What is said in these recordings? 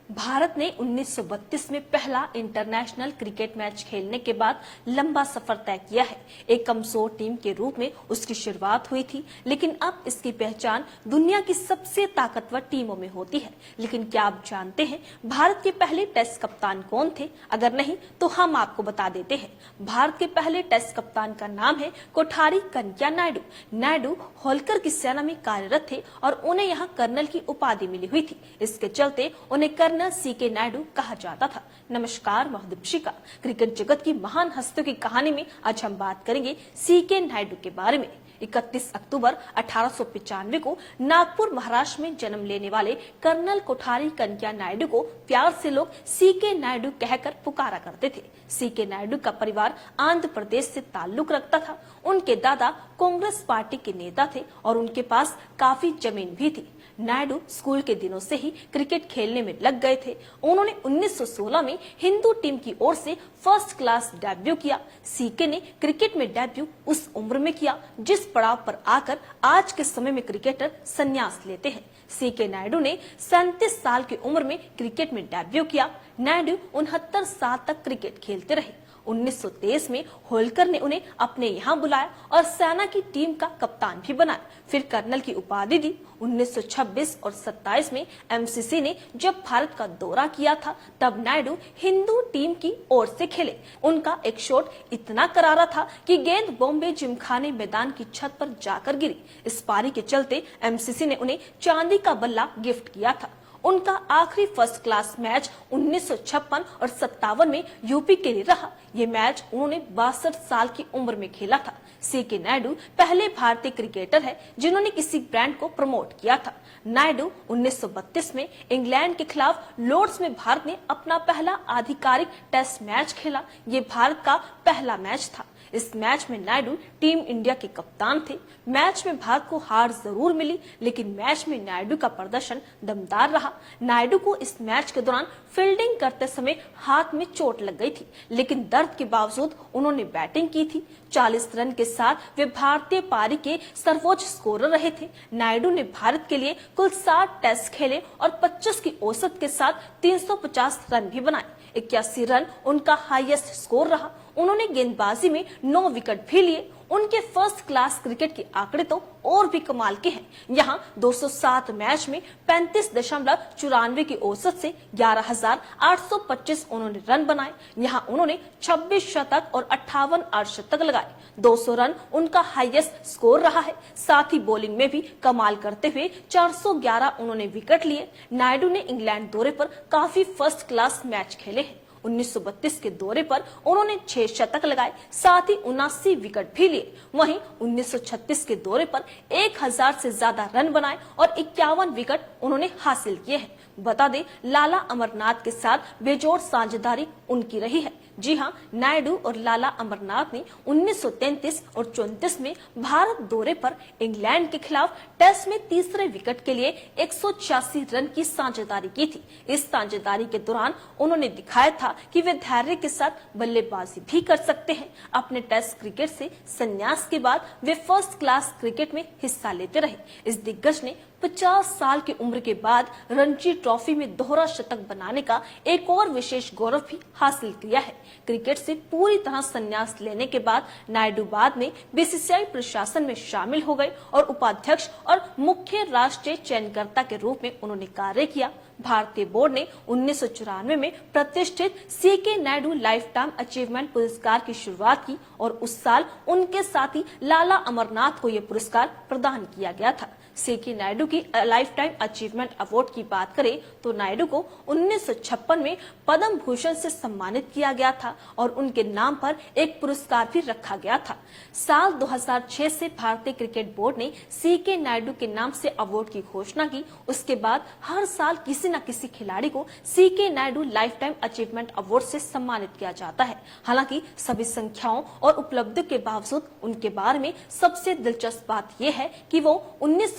भारत ने 1932 में पहला इंटरनेशनल क्रिकेट मैच खेलने के बाद लंबा सफर तय किया है। एक कमजोर टीम के रूप में उसकी शुरुआत हुई थी, लेकिन अब इसकी पहचान दुनिया की सबसे ताकतवर टीमों में होती है। लेकिन क्या आप जानते हैं भारत के पहले टेस्ट कप्तान कौन थे? अगर नहीं तो हम आपको बता देते हैं। भारत के पहले टेस्ट कप्तान का नाम है कोठारी कनैया नायडू। नायडू होलकर की सेना में कार्यरत थे और उन्हें यहाँ कर्नल की उपाधि मिली हुई थी। इसके चलते उन्हें कर्नल सीके नायडू कहा जाता था। नमस्कार महदूबशिका, क्रिकेट जगत की महान हस्तियों की कहानी में आज हम बात करेंगे सीके नायडू के बारे में। 31 अक्टूबर 1895 को नागपुर महाराष्ट्र में जन्म लेने वाले कर्नल कोठारी कनैया नायडू को प्यार से लोग सीके नायडू कहकर पुकारा करते थे। सीके नायडू का परिवार आंध्र प्रदेश से ताल्लुक रखता था। उनके दादा कांग्रेस पार्टी के नेता थे और उनके पास काफी जमीन भी थी। नायडू स्कूल के दिनों से ही क्रिकेट खेलने में लग गए थे। उन्होंने 1916 में हिंदू टीम की ओर से फर्स्ट क्लास डेब्यू किया। सीके ने क्रिकेट में डेब्यू उस उम्र में किया जिस पड़ाव पर आकर आज के समय में क्रिकेटर संन्यास लेते हैं। सीके नायडू ने 37 साल की उम्र में क्रिकेट में डेब्यू किया। नायडू 69 साल तक क्रिकेट खेलते रहे। 1923 में होलकर ने उन्हें अपने यहाँ बुलाया और सेना की टीम का कप्तान भी बनाया, फिर कर्नल की उपाधि दी। 1926 और 27 में एमसीसी ने जब भारत का दौरा किया था तब नायडू हिंदू टीम की ओर से खेले। उनका एक शॉट इतना करारा था कि गेंद बॉम्बे जिमखाने मैदान की छत पर जाकर गिरी। इस पारी के चलते एमसीसी ने उन्हें चांदी का बल्ला गिफ्ट किया था। उनका आखिरी फर्स्ट क्लास मैच 1956 और 57 में यूपी के लिए रहा। ये मैच उन्होंने 62 साल की उम्र में खेला था। सीके नायडू पहले भारतीय क्रिकेटर है जिन्होंने किसी ब्रांड को प्रमोट किया था। नायडू 1932 में इंग्लैंड के खिलाफ लॉर्ड्स में भारत ने अपना पहला आधिकारिक टेस्ट मैच खेला। ये भारत का पहला मैच था। इस मैच में नायडू टीम इंडिया के कप्तान थे। मैच में भारत को हार जरूर मिली, लेकिन मैच में नायडू का प्रदर्शन दमदार रहा। नायडू को इस मैच के दौरान फील्डिंग करते समय हाथ में चोट लग गई थी, लेकिन दर्द के बावजूद उन्होंने बैटिंग की थी। 40 रन के साथ वे भारतीय पारी के सर्वोच्च स्कोरर रहे थे। नायडू ने भारत के लिए कुल 60 टेस्ट खेले और 25 की औसत के साथ 350 रन भी बनाए। 81 रन उनका हाईएस्ट स्कोर रहा। उन्होंने गेंदबाजी में 9 विकेट भी लिए। उनके फर्स्ट क्लास क्रिकेट के आंकड़े तो और भी कमाल के हैं। यहाँ 207 मैच में 35.94 की औसत से 11,825 उन्होंने रन बनाए। यहाँ उन्होंने 26 शतक और 58 अर्धशतक लगाए। 200 रन उनका हाईएस्ट स्कोर रहा है। साथ ही बॉलिंग में भी कमाल करते हुए 411 उन्होंने विकेट लिए। नायडू ने इंग्लैंड दौरे पर काफी फर्स्ट क्लास मैच खेले हैं। 1932 के दौरे पर उन्होंने 6 शतक लगाए, साथ ही 79 विकेट भी लिए। वहीं 1936 के दौरे पर 1000 से ज्यादा रन बनाए और 51 विकेट उन्होंने हासिल किए हैं। बता दें, लाला अमरनाथ के साथ बेजोड़ साझेदारी उनकी रही है। जी हाँ, नायडू और लाला अमरनाथ ने 1933 और 34 में भारत दौरे पर इंग्लैंड के खिलाफ टेस्ट में तीसरे विकेट के लिए 186 रन की साझेदारी की थी। इस साझेदारी के दौरान उन्होंने दिखाया था कि वे धैर्य के साथ बल्लेबाजी भी कर सकते हैं। अपने टेस्ट क्रिकेट से संन्यास के बाद वे फर्स्ट क्लास क्रिकेट में हिस्सा लेते रहे। इस दिग्गज ने 50 साल की उम्र के बाद रणजी ट्रॉफी में दोहरा शतक बनाने का एक और विशेष गौरव भी हासिल किया है। क्रिकेट से पूरी तरह संन्यास लेने के बाद नायडू बाद में बीसीसीआई प्रशासन में शामिल हो गए और उपाध्यक्ष और मुख्य राष्ट्रीय चयनकर्ता के रूप में उन्होंने कार्य किया। भारतीय बोर्ड ने 1994 में प्रतिष्ठित CK Naidu lifetime achievement पुरस्कार की शुरुआत की और उस साल उनके साथी लाला अमरनाथ को यह पुरस्कार प्रदान किया गया था। सीके नायडू की लाइफ टाइम अचीवमेंट अवार्ड की बात करें तो नायडू को 1956 में पद्म भूषण से सम्मानित किया गया था और उनके नाम पर एक पुरस्कार भी रखा गया था। साल 2006 से भारतीय क्रिकेट बोर्ड ने सीके नायडू के नाम से अवार्ड की घोषणा की। उसके बाद हर साल किसी न किसी खिलाड़ी को CK Naidu lifetime achievement award से सम्मानित किया जाता है। हालांकि सभी संख्याओं और उपलब्धियों के बावजूद उनके बारे में सबसे दिलचस्प बात यह है कि वो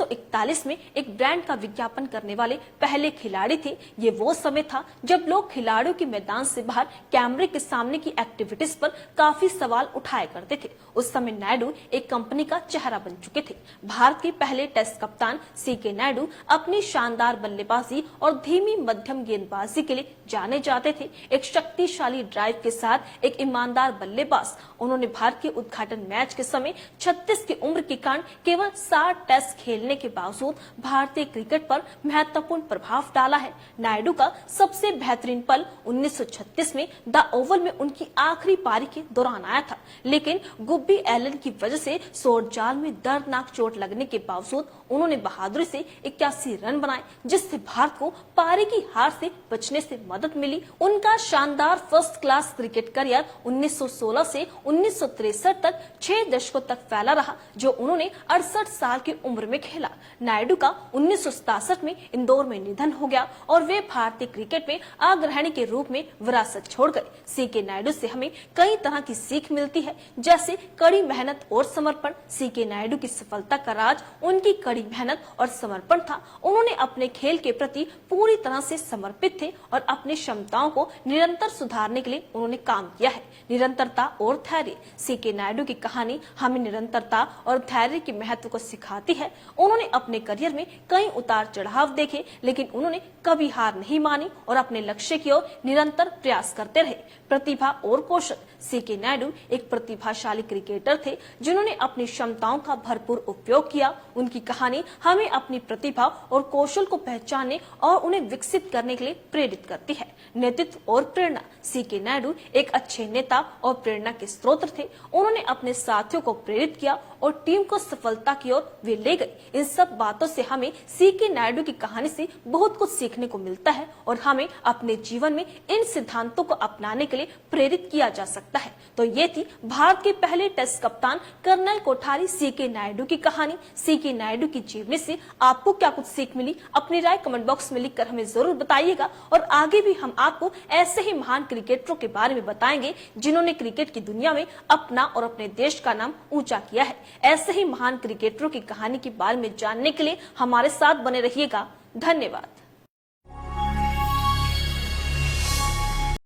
1941 में एक ब्रांड का विज्ञापन करने वाले पहले खिलाड़ी थे। ये वो समय था जब लोग खिलाड़ियों के मैदान से बाहर कैमरे के सामने की एक्टिविटीज पर काफी सवाल उठाया करते थे। उस समय नायडू एक कंपनी का चेहरा बन चुके थे। भारत के पहले टेस्ट कप्तान सीके नायडू अपनी शानदार बल्लेबाजी और धीमी मध्यम गेंदबाजी के लिए जाने जाते थे। एक शक्तिशाली ड्राइव के साथ एक ईमानदार बल्लेबाज, उन्होंने भारत के उद्घाटन मैच के समय 36 की उम्र के कारण केवल 60 टेस्ट खेलने के बावजूद भारतीय क्रिकेट पर महत्वपूर्ण प्रभाव डाला है। नायडू का सबसे बेहतरीन पल 1936 में द ओवल में उनकी आखिरी पारी के दौरान आया था, लेकिन गुब्बी एलन की वजह से शॉर्ट जाल में दर्दनाक चोट लगने के बावजूद उन्होंने बहादुरी से 81 रन बनाए, जिससे भारत को पारी की हार से बचने से मदद मिली। उनका शानदार फर्स्ट क्लास क्रिकेट करियर 1916 से 1963 तक 6 दशकों तक फैला रहा, जो उन्होंने 68 साल की उम्र में खेला। नायडू का 1967 में इंदौर में निधन हो गया और वे भारतीय क्रिकेट में अग्रणी के रूप में विरासत छोड़ गए। सीके नायडू से हमें कई तरह की सीख मिलती है, जैसे कड़ी मेहनत और समर्पण। सीके नायडू की सफलता का राज उनकी कड़ी मेहनत और समर्पण था। उन्होंने अपने खेल के प्रति पूरी तरह से समर्पित थे और अपनी क्षमताओं को निरंतर सुधारने के लिए उन्होंने काम किया है। निरंतरता और धैर्य। सीके नायडू की कहानी हमें निरंतरता और धैर्य के महत्व को सिखाती है। उन्होंने अपने करियर में कई उतार चढ़ाव देखे, लेकिन उन्होंने कभी हार नहीं मानी और अपने लक्ष्य की ओर निरंतर प्रयास करते रहे। प्रतिभा और कौशल। सीके नायडू एक प्रतिभाशाली क्रिकेटर थे, जिन्होंने अपनी क्षमताओं का भरपूर उपयोग किया। उनकी कहानी हमें अपनी प्रतिभा और कौशल को पहचानने और उन्हें विकसित करने के लिए प्रेरित करती है। नेतृत्व और प्रेरणा। सीके नायडू एक अच्छे नेता और प्रेरणा के स्रोत थे। उन्होंने अपने साथियों को प्रेरित किया और टीम को सफलता की ओर वे ले गए। इन सब बातों से हमें सीके नायडू की कहानी से बहुत कुछ सीखने को मिलता है और हमें अपने जीवन में इन सिद्धांतों को अपनाने के लिए प्रेरित किया जा सकता है। तो ये थी भारत के पहले टेस्ट कप्तान कर्नल कोठारी सीके नायडू की कहानी। सीके नायडू की जीवनी से आपको क्या कुछ सीख मिली, अपनी राय कमेंट बॉक्स में लिखकर हमें जरूर बताइएगा। और आगे भी हम आपको ऐसे ही महान क्रिकेटरों के बारे में बताएंगे, जिन्होंने क्रिकेट की दुनिया में अपना और अपने देश का नाम ऊंचा किया है। ऐसे ही महान क्रिकेटरों की कहानी के बारे में जानने के लिए हमारे साथ बने रहिएगा। धन्यवाद।